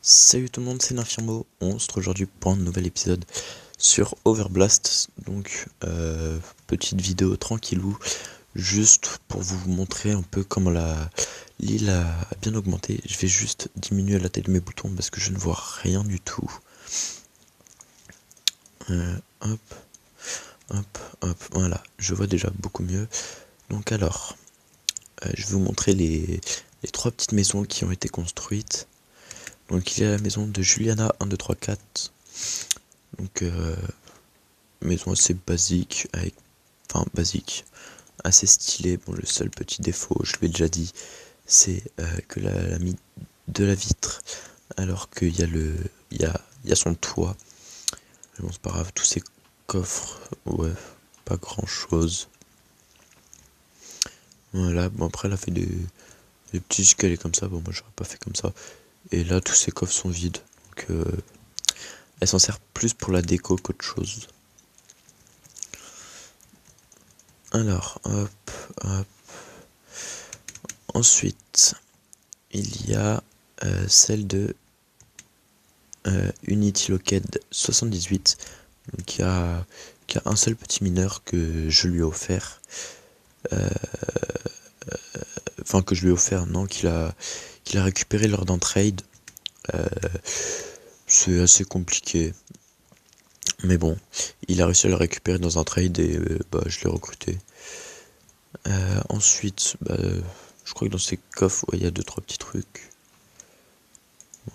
Salut tout le monde, c'est Nafirmo. On se retrouve aujourd'hui pour un nouvel épisode sur Overblast. Donc, petite vidéo tranquillou, juste pour vous montrer un peu comment l'île a bien augmenté. Je vais juste diminuer la taille de mes boutons parce que je ne vois rien du tout. Hop, hop, voilà, je vois déjà beaucoup mieux. Donc alors, je vais vous montrer les trois petites maisons qui ont été construites. Donc il y a la maison de Juliana 1, 2, 3, 4. Donc maison assez basique, basique, assez stylée. Bon, le seul petit défaut, je l'ai déjà dit, c'est que elle a mis de la vitre alors qu'il y a il y a son toit. Mais bon, c'est pas grave, tous ces coffres, ouais, pas grand chose. Voilà, bon après elle a fait des petits escaliers comme ça, bon moi j'aurais pas fait comme ça. Et là tous ces coffres sont vides, donc elle s'en sert plus pour la déco qu'autre chose. Alors, hop, hop. Ensuite, il y a celle de Unity Locked 78, qui a un seul petit mineur que je lui ai offert. Enfin, que je lui ai offert, non, qu'il a récupéré lors d'un trade. C'est assez compliqué. Mais bon, il a réussi à le récupérer dans un trade et je l'ai recruté. Ensuite, je crois que dans ces coffres, il y a 2-3 petits trucs.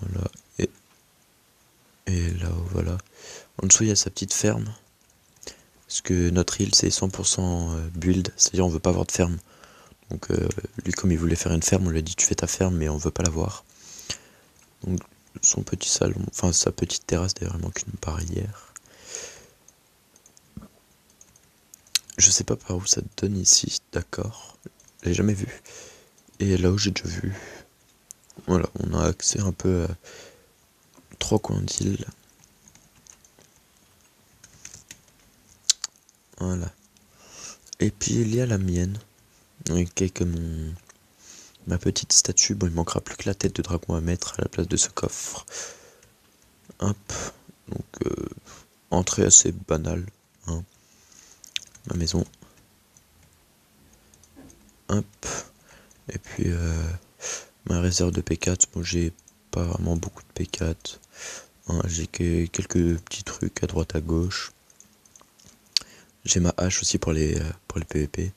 Voilà. Et là, voilà. En dessous, il y a sa petite ferme. Parce que notre île, c'est 100% build. C'est-à-dire, on veut pas avoir de ferme. Donc, lui, comme il voulait faire une ferme, on lui a dit tu fais ta ferme, mais on veut pas l'avoir. Donc, son petit salon, enfin, sa petite terrasse, d'ailleurs, il manque une barrière. Je sais pas par où ça donne ici, d'accord. J'ai jamais vu. Et là où j'ai déjà vu. Voilà, on a accès un peu à 3 coins d'île. Voilà. Et puis il y a la mienne, avec ma petite statue. Bon, il manquera plus que la tête de dragon à mettre à la place de ce coffre. Hop. Donc, entrée assez banale. Hein. Ma maison. Hop. Et puis, ma réserve de P4. Bon, j'ai pas vraiment beaucoup de P4. Hein, j'ai quelques petits trucs à droite à gauche. J'ai ma hache aussi pour les PVP.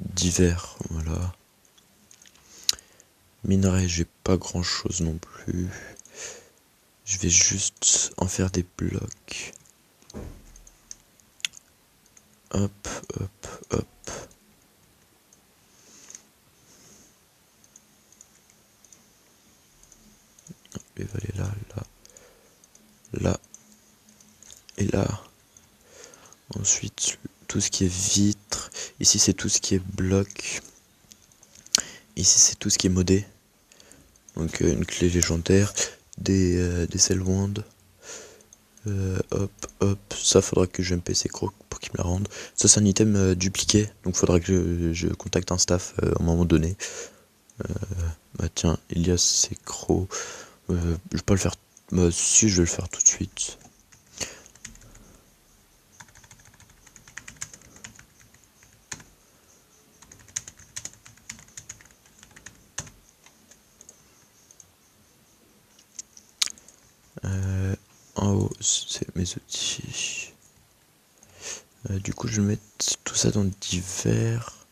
Divers, voilà. Minerai, j'ai pas grand chose non plus. Je vais juste en faire des blocs. Hop, hop, hop. Il va aller là, là, là et là. Ensuite, tout ce qui est vitre. Ici, c'est tout ce qui est bloc. Ici, c'est tout ce qui est modé. Donc, une clé légendaire, des Cellwand. Hop, hop. Ça, faudra que je MP ces crocs pour qu'ils me la rendent. Ça, c'est un item dupliqué. Donc, faudra que je contacte un staff à un moment donné. Bah, tiens, il y a ces crocs. Je vais pas le faire. Bah, si, je vais le faire tout de suite. En haut, c'est mes outils. Du coup, je vais mettre tout ça dans divers.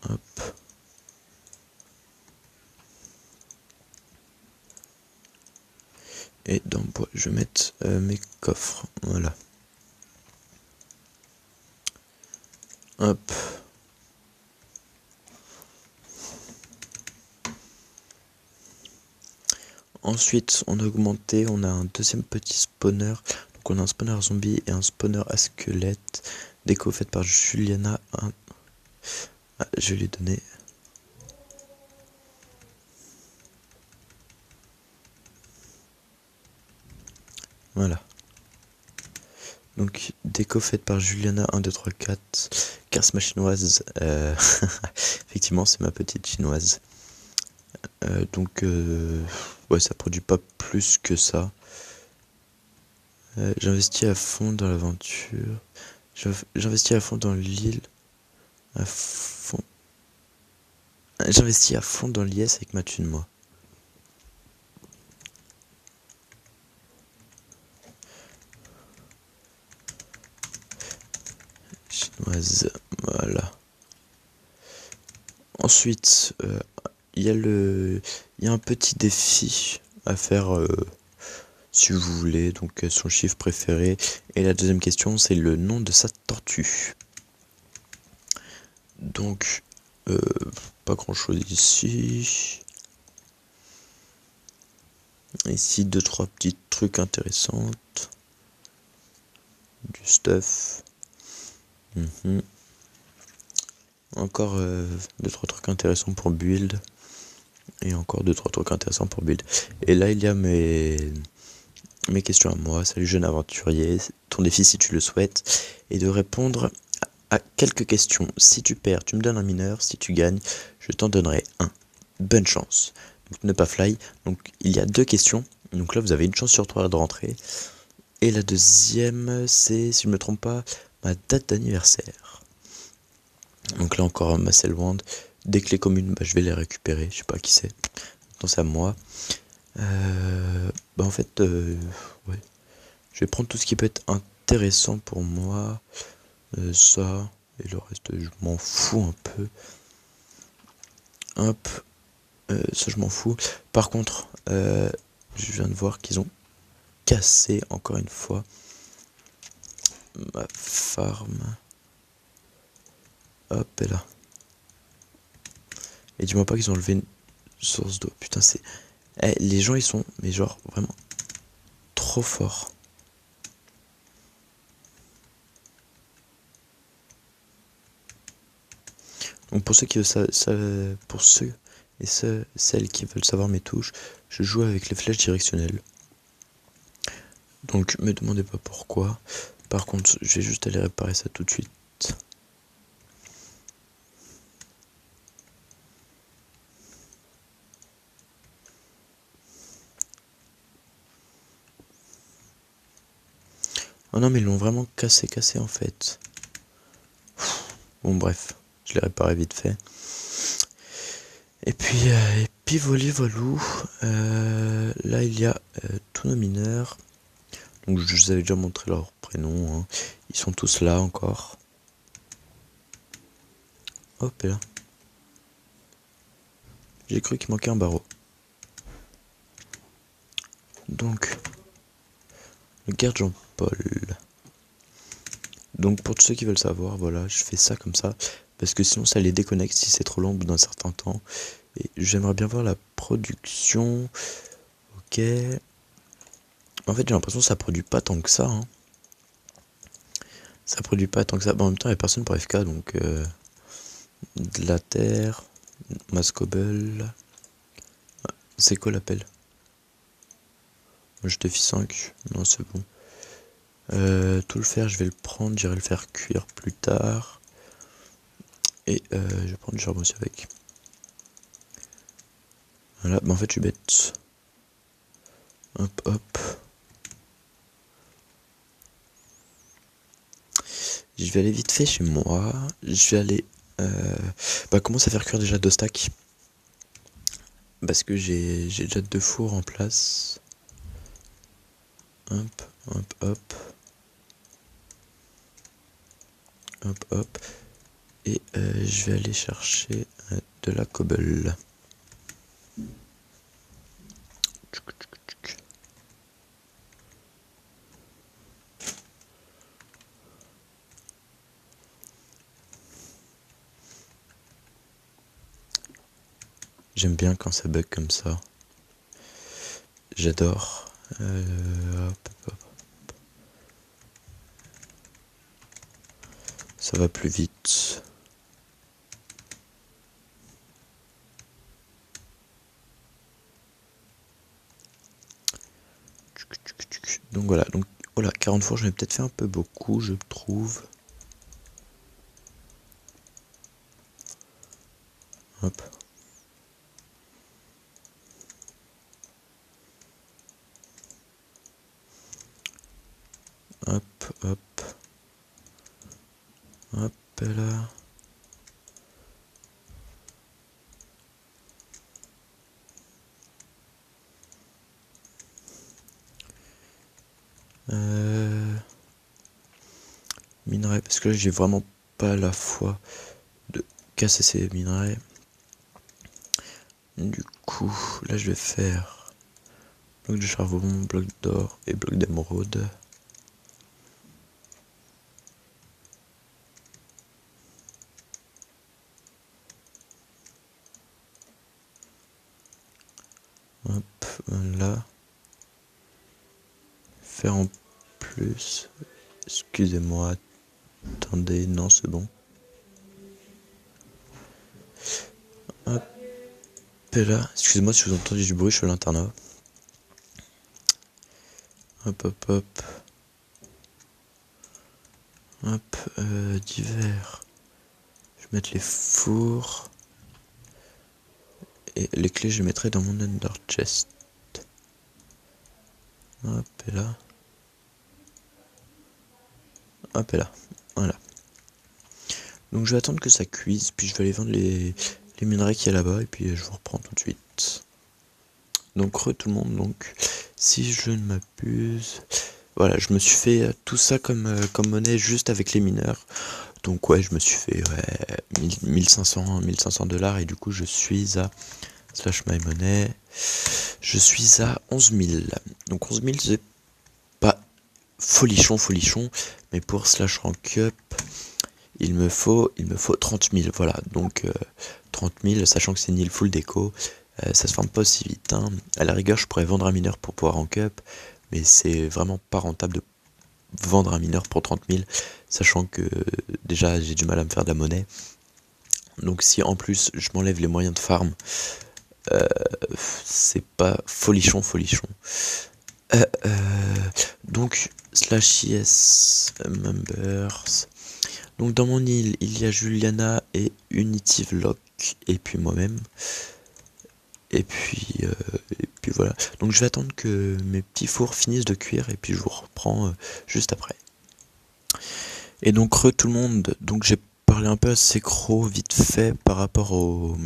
Hop. Et dans bois, je vais mettre mes coffres. Voilà. Hop. Ensuite, on a augmenté, on a un deuxième petit spawner. Donc on a un spawner zombie et un spawner à squelette. Déco faite par Juliana. Ah, je vais lui donner. Voilà. Donc déco faite par Juliana 1, 2, 3, 4. Charisma chinoise. Effectivement, c'est ma petite chinoise. Donc ouais, ça produit pas plus que ça. J'investis à fond dans l'aventure. J'investis à fond dans l'île. À fond. J'investis à fond dans l'IS avec ma thune, moi. Chinoise, voilà. Ensuite, il y a un petit défi à faire si vous voulez, donc son chiffre préféré. Et la deuxième question, c'est le nom de sa tortue. Donc, pas grand chose ici. Ici, 2-3 petits trucs intéressants. Du stuff. Encore 2-3 trucs intéressants pour build. Et encore 2-3 trucs intéressants pour build. Et là, il y a mes questions à moi. Salut jeune aventurier. Ton défi, si tu le souhaites, est de répondre à quelques questions. Si tu perds, tu me donnes un mineur. Si tu gagnes, je t'en donnerai un. Bonne chance. Donc ne pas fly. Donc il y a 2 questions. Donc là, vous avez une chance sur 3 de rentrer. Et la deuxième, c'est, si je me trompe pas, ma date d'anniversaire. Donc là encore, Marcel Wand. Des clés communes, je vais les récupérer. Je sais pas qui c'est. Donc c'est à moi. En fait, ouais. Je vais prendre tout ce qui peut être intéressant pour moi. Ça. Et le reste, je m'en fous un peu. Hop. Ça, je m'en fous. Par contre, je viens de voir qu'ils ont cassé, encore une fois, ma farm. Hop, et là. Et dis-moi pas qu'ils ont enlevé une source d'eau. Putain, c'est... les gens, ils sont, mais genre, vraiment, trop forts. Donc pour ceux qui veulent pour ceux et celles qui veulent savoir mes touches, je joue avec les flèches directionnelles. Donc me demandez pas pourquoi. Par contre, je vais juste aller réparer ça tout de suite. Oh non, mais ils l'ont vraiment cassé en fait. Bon bref, je l'ai réparé vite fait. Et puis voilou. Là il y a tous nos mineurs. Donc je vous avais déjà montré leur prénom. Hein. Ils sont tous là encore. Hop et là. J'ai cru qu'il manquait un barreau. Donc, le garde Jean-Paul. Donc pour tous ceux qui veulent savoir, voilà, je fais ça comme ça. Parce que sinon ça les déconnecte si c'est trop long au bout d'un certain temps. Et j'aimerais bien voir la production. Ok. En fait j'ai l'impression que ça produit pas tant que ça. Hein. Ça produit pas tant que ça. En même temps il n'y a personne pour FK donc... de la terre. Mascobel. C'est quoi l'appel? Je te fis 5. Non c'est bon. Tout le fer je vais le prendre. J'irai le faire cuire plus tard. Et je vais prendre du charbon aussi avec. Voilà, en fait je suis bête. Hop hop. Je vais aller vite fait chez moi. Je vais aller commencer à faire cuire déjà 2 stacks. Parce que j'ai déjà 2 fours en place. Hop, hop, hop. Hop, hop. Et je vais aller chercher de la cobble. J'aime bien quand ça bug comme ça. J'adore. Hop, hop. Ça va plus vite. Donc voilà, donc voilà, 40 fours, j'en ai peut-être fait un peu beaucoup, je trouve. Hop. Hop, hop. Hop là. Minerai, parce que là j'ai vraiment pas la foi de casser ces minerais. Du coup, là je vais faire bloc de charbon, bloc d'or et bloc d'émeraude. Hop, là. Faire en plus. Excusez-moi. Attendez, non, c'est bon. Hop. Et là, excusez-moi si vous entendez du bruit, je suis à l'internat. Hop, hop, hop. Hop, divers. Je vais mettre les fours. Et les clés, je les mettrai dans mon Ender Chest. Hop, et là. Hop, et là. Voilà. Donc je vais attendre que ça cuise, puis je vais aller vendre les minerais qu'il y a là-bas, et puis je vous reprends tout de suite. Donc tout le monde, donc si je ne m'abuse, voilà, je me suis fait tout ça comme monnaie juste avec les mineurs. Donc ouais, je me suis fait 1500 $, et du coup je suis à slash my money, je suis à 11 000. Donc 11 000 c'est pas folichon, mais pour slash rank up, il me faut 30 000, voilà, donc 30 000, sachant que c'est une île full déco, ça se farme pas aussi vite, hein. À la rigueur, je pourrais vendre un mineur pour pouvoir rank up, mais c'est vraiment pas rentable de vendre un mineur pour 30 000, sachant que déjà j'ai du mal à me faire de la monnaie. Donc si en plus je m'enlève les moyens de farm, c'est pas folichon. Donc slash yes members. Donc dans mon île, il y a Juliana et Unitivlock, et puis moi-même. Et puis voilà. Donc je vais attendre que mes petits fours finissent de cuire, et puis je vous reprends juste après. Et donc tout le monde, donc j'ai parlé un peu à Secro vite fait par rapport au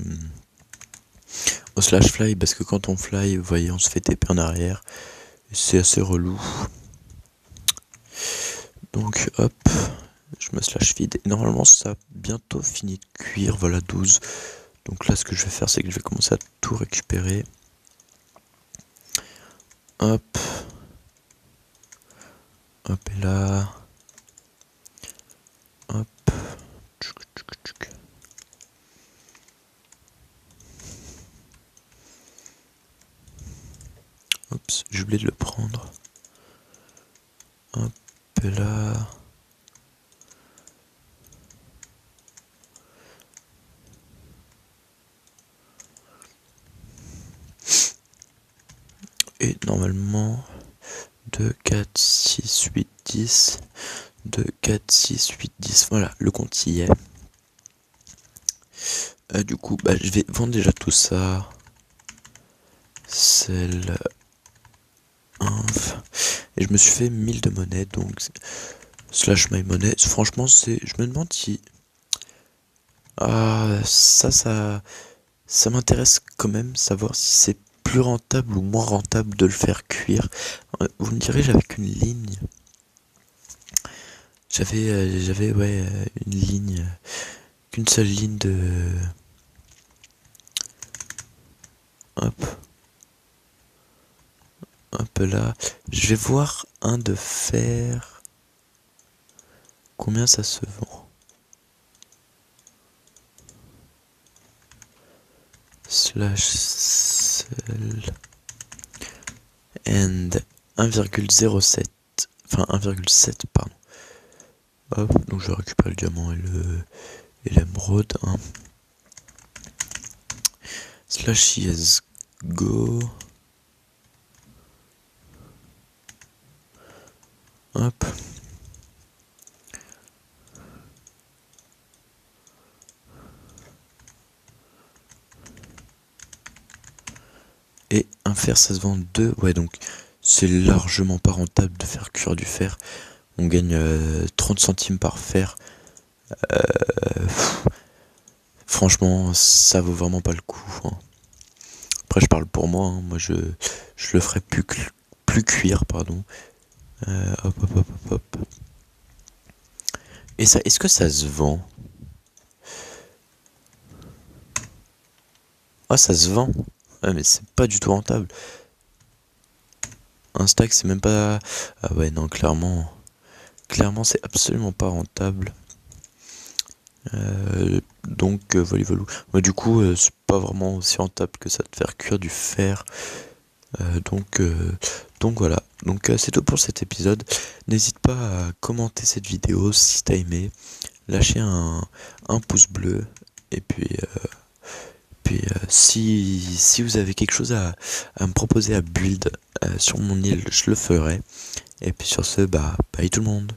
slash fly, parce que quand on fly, vous voyez, on se fait TP en arrière. C'est assez relou. Donc hop, je me slash feed. Et normalement ça a bientôt fini de cuire, voilà 12. Donc là ce que je vais faire, c'est que je vais commencer à tout récupérer. Hop. Hop et là. Hop. Oups, j'ai oublié de le prendre. Hop et là. Et normalement 2, 4, 6, 8, 10. 2, 4, 6, 8, 10. Voilà, le compte y est. Du coup, je vais vendre déjà tout ça. Celle et je me suis fait 1000 de monnaie, donc slash my money. Franchement, je me demande si ça m'intéresse quand même, savoir si c'est plus rentable ou moins rentable de le faire cuire. Vous me direz, j'avais qu'une ligne. J'avais une ligne, qu'une seule ligne de hop. Hop là, je vais voir un de fer. Combien ça se vend? Slash sell and 1,07, enfin 1,7 pardon. Hop, donc je vais récupérer le diamant et l'émeraude. Hein. Slash yes go. Hop. Et un fer ça se vend 2. Ouais, donc c'est largement pas rentable de faire cuire du fer. On gagne 30 centimes par fer. Franchement, ça vaut vraiment pas le coup, hein. Après, je parle pour moi, hein. Moi je le ferai plus cuire, pardon. Hop, hop, hop, hop, hop. Et ça, est-ce que ça se vend? Ah, ça se vend. Ouais, mais c'est pas du tout rentable. Un stack, c'est même pas... Ah ouais, non, clairement... Clairement, c'est absolument pas rentable. Donc, voilà, voilà. Moi, du coup, c'est pas vraiment aussi rentable que ça de faire cuire du fer. Donc voilà. Donc, c'est tout pour cet épisode. N'hésite pas à commenter cette vidéo si t'as aimé. Lâcher un pouce bleu. Et puis si vous avez quelque chose à me proposer à build sur mon île, je le ferai. Et puis sur ce, bye tout le monde.